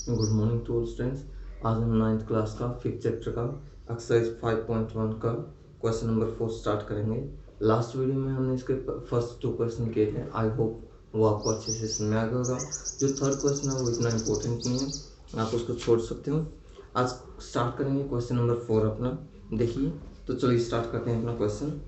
Good morning to all students. आज हम 9th class का 5th चैप्टर का एक्सरसाइज 5.1 का क्वेश्चन नंबर 4 स्टार्ट करेंगे। लास्ट वीडियो में हमने इसके फर्स्ट 2 क्वेश्चन किए थे। आई होप वो आपको अच्छे से समझ आ गया होगा। जो थर्ड क्वेश्चन है वो इतना इंपॉर्टेंट नहीं है, आप उसको छोड़ सकते हो। आज स्टार्ट करेंगे क्वेश्चन नंबर 4 अपना। देखिए तो चलिए स्टार्ट करते हैं अपना क्वेश्चन।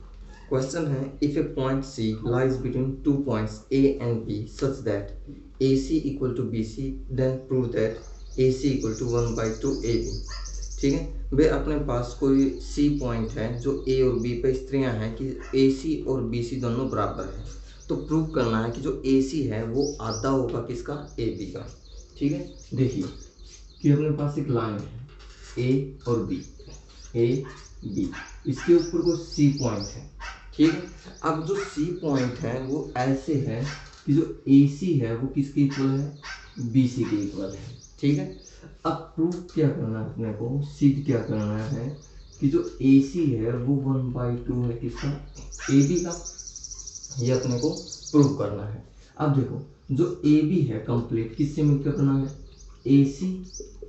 क्वेश्चन है, if a point C lies between 2 points A and B such that A C equal to B C, then prove that A C equal to 1/2 A B. ठीक है भाई, अपने पास कोई सी पॉइंट है जो ए और B पे स्त्रियां हैं कि ए सी और बी सी दोनों बराबर है। तो प्रूव करना है कि जो ए सी है वो आधा होगा किसका, ए बी का। ठीक है, देखिए कि अपने पास एक लाइन है ए और बी, ए बी, इसके ऊपर कोई सी पॉइंट है। ठीक है, अब जो सी पॉइंट है वो ऐसे है कि जो ए सी है वो किसके इक्वल है, बी सी के इक्वल है। ठीक है, अब प्रूफ क्या करना है अपने को, सिद्ध क्या करना है कि जो ए सी है वो 1/2 है किसका, ए बी का। ये अपने को प्रूव करना है। अब देखो जो ए बी है कंप्लीट किससे मिलकर बना है, A C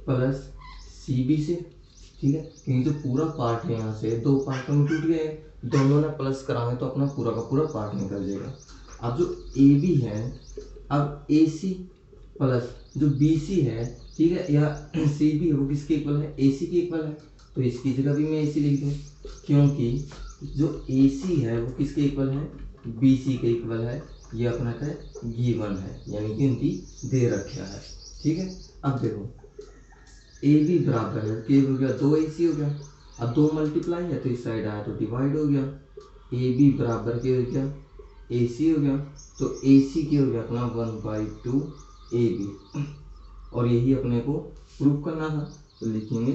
plus C B से। ठीक है, क्योंकि जो पूरा पार्ट है यहाँ से 2 पार्ट में टूट गए, दोनों ने प्लस कराएंगे तो अपना पूरा का पूरा पार्ट निकल जाएगा। अब जो ए बी है, अब ए सी प्लस जो बी सी है, ठीक है, या सी बी है वो किसके इक्वल है, ए सी के इक्वल है। तो इसकी जगह भी मैं ए सी लिख दूँ, क्योंकि जो ए सी है वो किसके इक्वल है, बी सी के इक्वल है। ये अपना क्या है, गिवन है, यानी कि उनकी दे रखा है। ठीक है, अब देखो ए बी बराबर है के हो गया 2 ए सी हो गया। अब 2 मल्टीप्लाई है तो इस साइड आया तो डिवाइड हो गया। ए बी बराबर के हो गया ए सी हो गया, तो ए सी के हो गया अपना 1/2 ए बी। और यही अपने को प्रूव करना था, तो लिखेंगे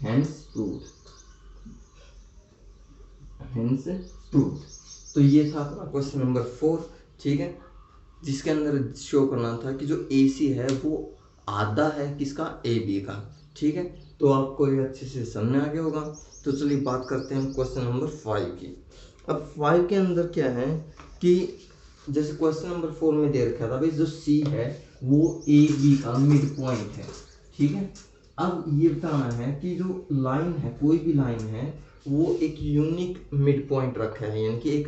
हेंस प्रूव्ड, हेंस प्रूव्ड। तो ये था अपना क्वेश्चन नंबर 4। ठीक है, जिसके अंदर शो करना था कि जो ए सी है वो आधा है किसका, ए बी का। ठीक है, तो आपको ये अच्छे से समझ आ गया होगा। तो चलिए बात करते हैं क्वेश्चन नंबर 5 की। अब 5 के अंदर क्या है कि जैसे क्वेश्चन नंबर 4 में दे रखा था भाई जो सी है वो ए बी का मिड पॉइंट है। ठीक है, अब ये बताना है कि जो लाइन है, कोई भी लाइन है, वो एक यूनिक मिड पॉइंट रखा है, यानी कि एक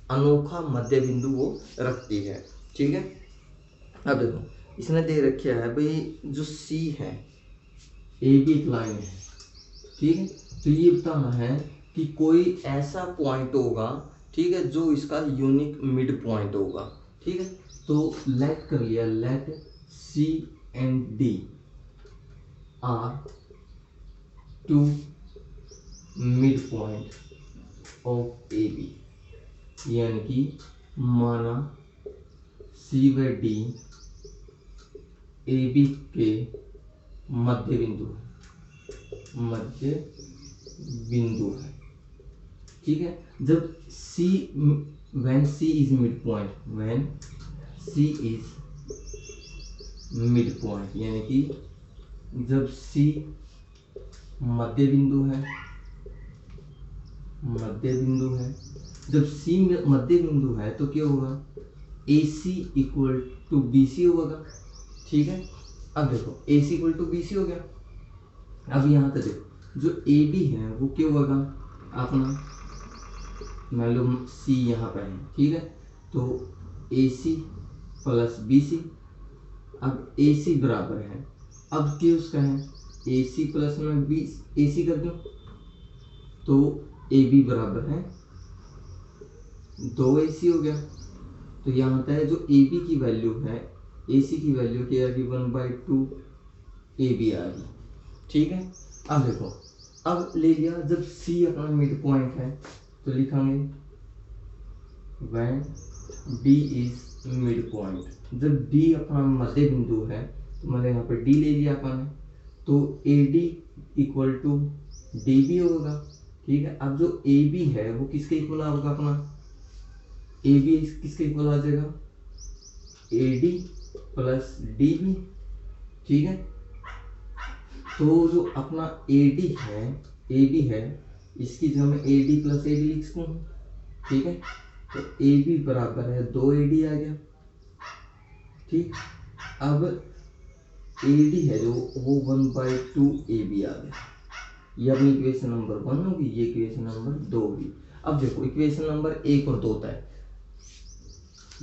अनोखा मध्य बिंदु वो रखती है। ठीक है, अब देखो इसने दे रखा है भाई जो सी है, ए बी एक लाइन है। ठीक है, तो ये बताना है कि कोई ऐसा पॉइंट होगा, ठीक है, जो इसका यूनिक मिड पॉइंट होगा। ठीक है, तो लेट कर लिया, let C and D are 2 mid point of A B, यानी कि माना सी व डी ए बी के मध्य बिंदु है, मध्य बिंदु है। ठीक है, जब C, when C is mid point, when C is mid point, यानी कि जब सी मध्य बिंदु है, मध्य बिंदु है, जब सी मध्य बिंदु है तो क्या होगा, ए सी इक्वल टू बी सी होगा। ठीक है, अब देखो ए सी इक्वल टू बी सी हो गया। अब यहाँ पे देखो जो ए बी है वो क्या होगा अपना, मान लो सी यहाँ पर है। ठीक है, तो ए सी प्लस बी सी। अब ए सी बराबर है, अब क्या उसका है, ए सी प्लस में बी ए सी कर दूँ तो ए बी बराबर है 2 ए सी हो गया। तो यहाँ होता है जो ए बी की वैल्यू है, ए सी की वैल्यू क्या आ गई 1/2 ए बी आ गई। ठीक है, अब देखो अब ले लिया जब सी अपना मिड पॉइंट है तो लिखेंगे when D is mid point, जब डी अपना मध्य बिंदु है तो मैंने यहाँ पर डी ले लिया अपन, तो A D equal to D B होगा। ठीक है, अब जो ए बी है वो किसके इक्वल होगा अपना, ए बी किसके इक्वल आ जाएगा, A D plus D B. ठीक है, तो जो अपना ए डी है, ए बी है, इसकी जगह मैं ए डी प्लस ए डी लिख सकूँ। ठीक है, तो ए बी बराबर है 2 ए डी आ गया। ठीक, अब AD है जो वो 1/2 AB आ गया। ये अपनी इक्वेशन नंबर 1 होगी, ये इक्वेशन नंबर 2 होगी। अब देखो इक्वेशन नंबर 1 और 2 है,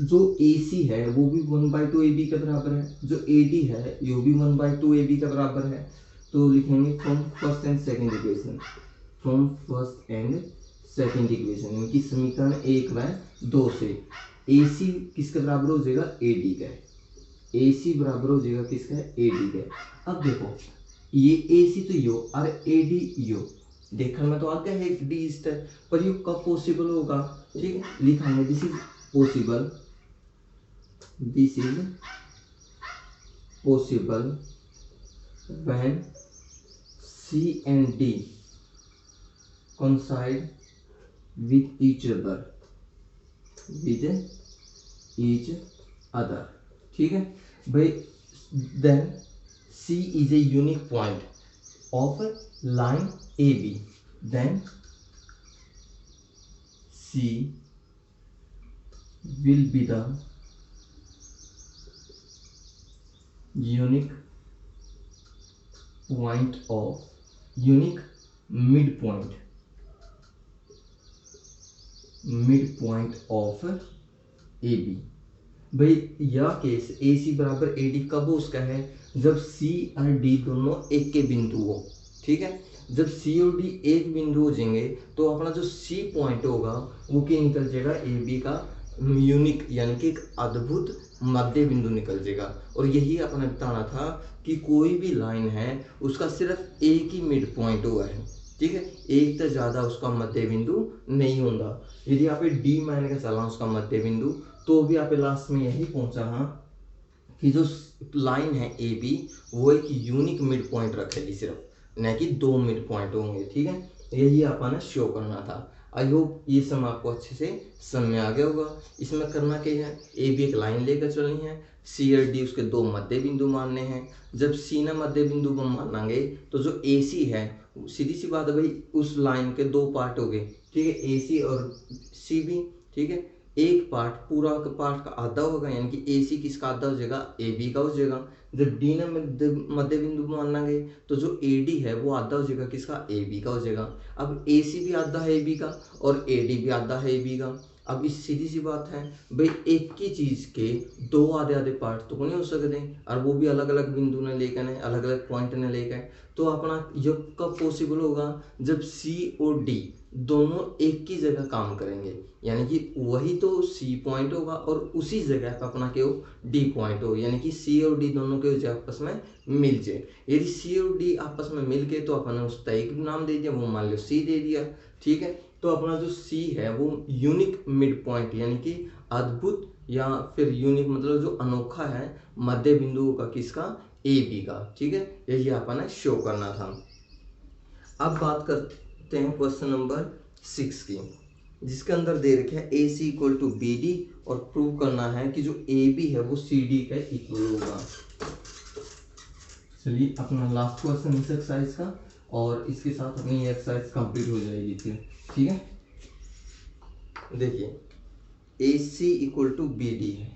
जो AC है वो भी 1/2 AB के बराबर है, जो AD है ये भी 1/2 AB के बराबर है। तो लिखेंगे from first and second equation, from first and second equation यानी कि समीकरण 1 व 2 से AC किसके बराबर हो जाएगा, AD का। AC बराबर हो जाएगा किसका, AD का। अब देखो ये AC तो यो और AD यो, देखने में तो आ गया है एक डी स्टार, पर ये कब पॉसिबल होगा, ठीक है, लिखेंगे this is possible, this is possible when C and D coincide with each other, with each other, ठीक है भाई। Then C is a unique point of line AB, then C will be the unique point of unique midpoint of AB। भाई यह case AC बराबर AD कब उसका है, जब C और D दोनों एक के बिंदु हो, ठीक है। जब C और D एक बिंदु हो जाएंगे तो अपना जो C पॉइंट होगा वो क्या निकल जाएगा, AB का यूनिक यानी कि एक अद्भुत मध्य बिंदु निकल जाएगा। और यही अपना बताना था कि कोई भी लाइन है उसका सिर्फ एक ही मिड पॉइंट हुआ है, ठीक है, एक तो ज्यादा उसका मध्य बिंदु नहीं होगा। यदि आप D मान के चला उसका मध्य बिंदु, तो भी आप लास्ट में यही पहुंचा हाँ कि जो लाइन है ए बी वो एक यूनिक मिड पॉइंट रखेगी सिर्फ, न कि 2 मिड पॉइंट होंगे, ठीक है। यही आपने शो करना था। आई होप ये सब आपको अच्छे से समझ में आ गया होगा। इसमें करना क्या है, ए बी एक लाइन लेकर चलनी है, सी और डी उसके 2 मध्य बिंदु मानने हैं। जब सी ना मध्य बिंदु को मानेंगे तो जो ए सी है, सीधी सी बात है भाई, उस लाइन के 2 पार्ट हो गए, ठीक है, ए सी और सी बी, ठीक है। एक पार्ट पूरा का पार्ट का आधा होगा यानी कि ए सी किसका आधा हो जाएगा, ए बी का हो जाएगा। जब डी ने मध्य बिंदु मानेंगे तो जो ए डी है वो आधा हो जाएगा किसका, ए बी का हो जाएगा। अब ए सी भी आधा है ए बी का और ए डी भी आधा है ए बी का। अब इस सीधी सी बात है भाई, एक ही चीज के 2 आधे आधे पार्ट तो नहीं हो सकते, और वो भी अलग अलग बिंदु ने लेकर, अलग अलग पॉइंट ने लेकर। तो अपना ये कब पॉसिबल होगा, जब सी और डी दोनों एक ही जगह काम करेंगे, यानी कि वही तो सी पॉइंट होगा और उसी जगह पर अपना क्या हो, डी पॉइंट हो, यानी कि सी और डी दोनों के आपस में मिल जाए। यदि सी और डी आपस में मिल गए तो अपने उस तय नाम दे दिया, वो मान लो सी दे दिया, ठीक है। तो अपना जो सी है वो यूनिक मिड पॉइंट यानी कि अद्भुत या फिर यूनिक मतलब जो अनोखा है मध्य बिंदु का किसका, ए बी का, ठीक है। यही आपने शो करना था। अब बात करते हैं क्वेश्चन नंबर 6 की, जिसके अंदर दे रखे है A C equal to B D और प्रूव करना है कि जो ए बी है वो सी डी का इक्वल होगा। चलिए अपना लास्ट क्वेश्चन इस एक्सरसाइज का, और इसके साथ अपनी ये एक्सरसाइज कंप्लीट हो जाएगी फिर, ठीक है। देखिए A C equal to B D है,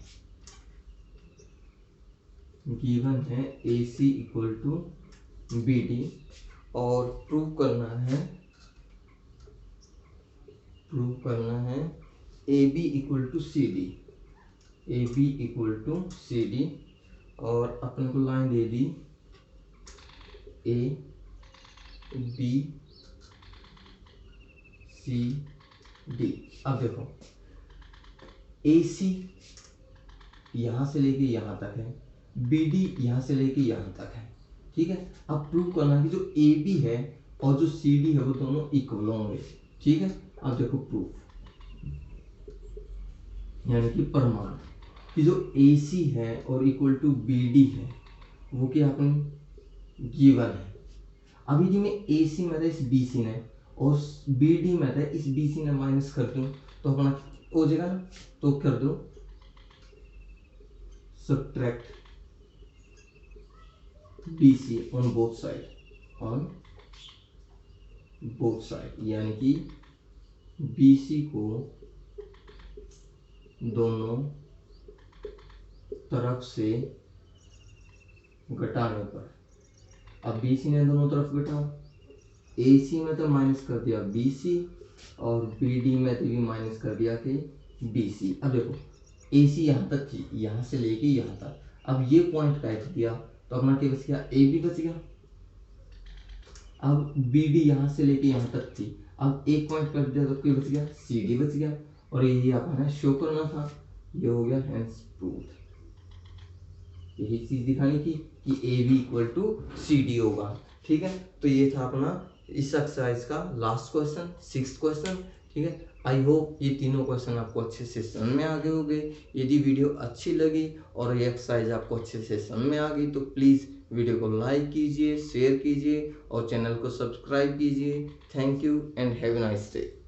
गिवन है A C equal to B D, और प्रूव करना है A B equal to C D, A B equal to C D, और अपन को लाइन दे दी ए बी सी डी। अब देखो ए सी यहां से लेके यहां तक है, बी डी यहां से लेके यहां तक है, ठीक है। अब प्रूव करना है कि जो ए बी है और जो सी डी है वो दोनों इक्वल होंगे, ठीक है। अब देखो प्रूफ यानी कि प्रमाण कि जो ए सी है और इक्वल टू बी डी है वो क्या अपनी गिवन है। अभी जी मैं ए सी में था इस बी सी ने और बी डी में था इस बी सी ने माइनस कर दूं तो अपना हो जाएगा ना, तो कर दो subtract B C on both side, यानी कि बी सी को दोनों तरफ से घटाने पर, अब BC ने दोनों तरफ घटाओ, AC में तो माइनस कर दिया BC और BD में तो भी माइनस कर दिया कि BC। अब देखो AC यहाँ तक थी, यहाँ से लेके यहाँ तक, अब ये पॉइंट काट दिया तो अपना क्या बच गया, AB बच गया। अब BD यहाँ से लेके यहाँ तक थी, अब एक पॉइंट काट दिया तो क्या बच गया, CD बच गया। और ये अपना शो करना था, ये हो गया हेंस प्रूफ। यही चीज दिखानी थी कि AB इक्वल टू CD होगा। ठीक है, तो ये था अपना इस एक्सरसाइज का लास्ट क्वेश्चन, 6th क्वेश्चन। ठीक है, आई होप ये तीनों क्वेश्चन आपको अच्छे से समझ में आ गए होंगे। यदि वीडियो अच्छी लगी और ये एक्सरसाइज आपको अच्छे से समझ में आ गई तो प्लीज़ वीडियो को लाइक कीजिए, शेयर कीजिए और चैनल को सब्सक्राइब कीजिए। Thank you and have a nice day.